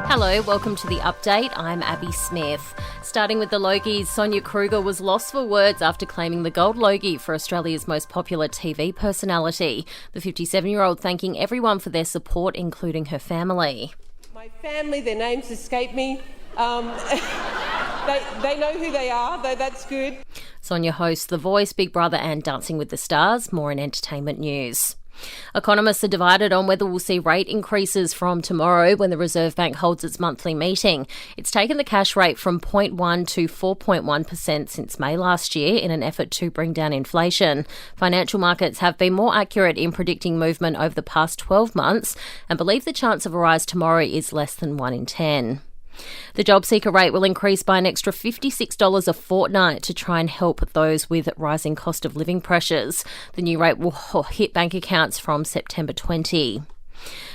Hello, welcome to The Update. I'm Abby Smith. Starting with the Logies, Sonia Kruger was lost for words after claiming the Gold Logie for Australia's most popular TV personality. The 57-year-old thanking everyone for their support, including her family. My family, their names escape me. They know who they are, though that's good. Sonia hosts The Voice, Big Brother and Dancing with the Stars. More in entertainment news. Economists are divided on whether we'll see rate increases from tomorrow when the Reserve Bank holds its monthly meeting. It's taken the cash rate from 0.1 to 4.1% since May last year in an effort to bring down inflation. Financial markets have been more accurate in predicting movement over the past 12 months and believe the chance of a rise tomorrow is less than 1 in 10. The job seeker rate will increase by an extra $56 a fortnight to try and help those with rising cost of living pressures. The new rate will hit bank accounts from September 20.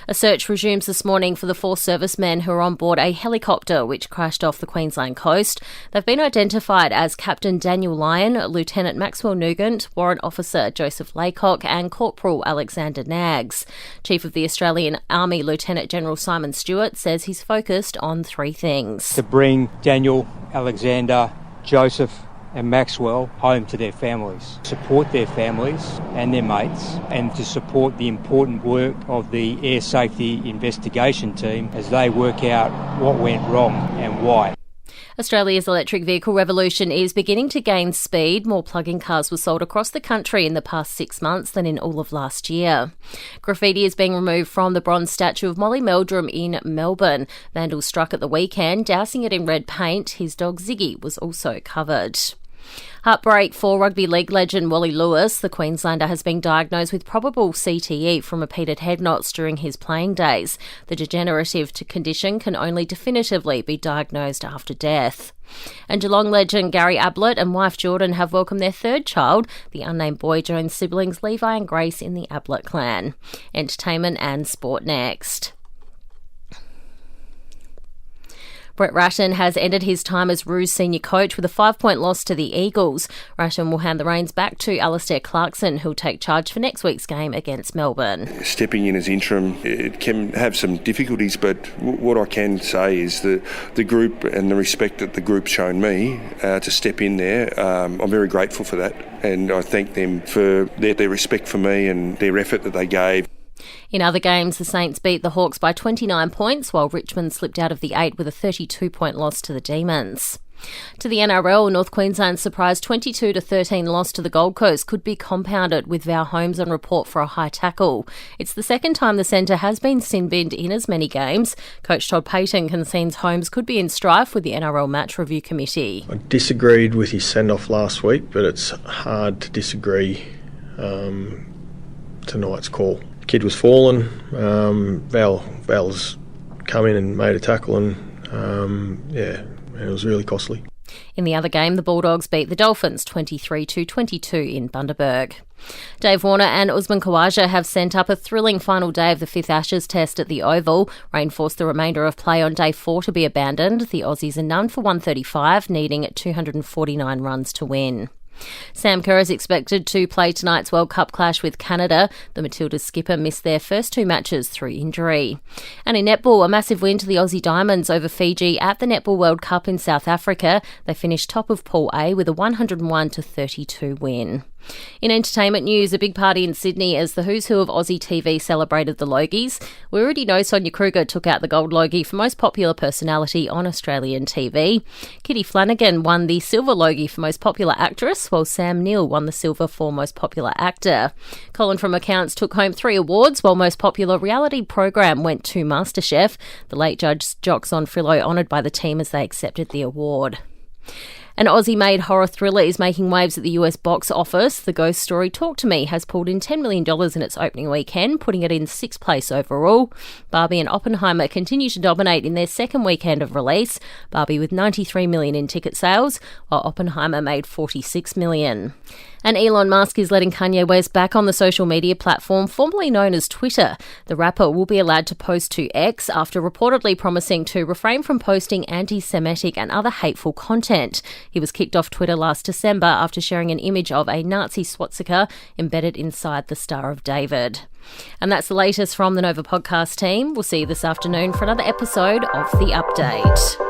A search resumes this morning for the 4 servicemen who are on board a helicopter which crashed off the Queensland coast. They've been identified as Captain Daniel Lyon, Lieutenant Maxwell Nugent, Warrant Officer Joseph Laycock and Corporal Alexander Naggs. Chief of the Australian Army Lieutenant General Simon Stewart says he's focused on 3 things. To bring Daniel, Alexander, Joseph and Maxwell home to their families, support their families and their mates, and to support the important work of the Air Safety Investigation Team as they work out what went wrong and why. Australia's electric vehicle revolution is beginning to gain speed. More plug-in cars were sold across the country in the past 6 months than in all of last year. Graffiti is being removed from the bronze statue of Molly Meldrum in Melbourne. Vandals struck at the weekend, dousing it in red paint. His dog Ziggy was also covered. Heartbreak for rugby league legend Wally Lewis. The Queenslander has been diagnosed with probable CTE from repeated head knocks during his playing days. The degenerative condition can only definitively be diagnosed after death. And Geelong legend Gary Ablett and wife Jordan have welcomed their 3rd child. The unnamed boy joins siblings Levi and Grace in the Ablett clan. Entertainment and sport next. Brett Ratten has ended his time as Roos senior coach with a 5-point loss to the Eagles. Ratten will hand the reins back to Alistair Clarkson, who'll take charge for next week's game against Melbourne. Stepping in as interim, it can have some difficulties, but what I can say is that the group and the respect that the group's shown me to step in there, I'm very grateful for that, and I thank them for their respect for me and their effort that they gave. In other games, the Saints beat the Hawks by 29 points, while Richmond slipped out of the 8 with a 32-point loss to the Demons. To the NRL, North Queensland's surprise 22-13 loss to the Gold Coast could be compounded with Val Holmes on report for a high tackle. It's the second time the centre has been sin-binned in as many games. Coach Todd Payten concedes Holmes could be in strife with the NRL Match Review Committee. I disagreed with his send-off last week, but it's hard to disagree tonight's call. Kid was fallen. Val's come in and made a tackle, and it was really costly. In the other game, the Bulldogs beat the Dolphins 23-22 in Bundaberg. Dave Warner and Usman Khawaja have sent up a thrilling final day of the 5th Ashes test at the Oval. Rain forced the remainder of play on day 4 to be abandoned. The Aussies are none for 135, needing 249 runs to win. Sam Kerr is expected to play tonight's World Cup clash with Canada. The Matildas skipper missed their first 2 matches through injury. And in netball, a massive win to the Aussie Diamonds over Fiji at the Netball World Cup in South Africa. They finished top of Pool A with a 101-32 win. In entertainment news, a big party in Sydney as the who's who of Aussie TV celebrated the Logies. We already know Sonia Kruger took out the Gold Logie for most popular personality on Australian TV. Kitty Flanagan won the Silver Logie for most popular actress, while Sam Neill won the silver for most popular actor. Colin from Accounts took home 3 awards, while most popular reality program went to MasterChef. The late judge Jocks on Frillo honoured by the team as they accepted the award. An Aussie-made horror thriller is making waves at the US box office. The ghost story Talk to Me has pulled in $10 million in its opening weekend, putting it in 6th place overall. Barbie and Oppenheimer continue to dominate in their second weekend of release. Barbie with $93 million in ticket sales, while Oppenheimer made $46 million. And Elon Musk is letting Kanye West back on the social media platform formerly known as Twitter. The rapper will be allowed to post to X after reportedly promising to refrain from posting anti-Semitic and other hateful content. He was kicked off Twitter last December after sharing an image of a Nazi swastika embedded inside the Star of David. And that's the latest from the Nova podcast team. We'll see you this afternoon for another episode of The Update.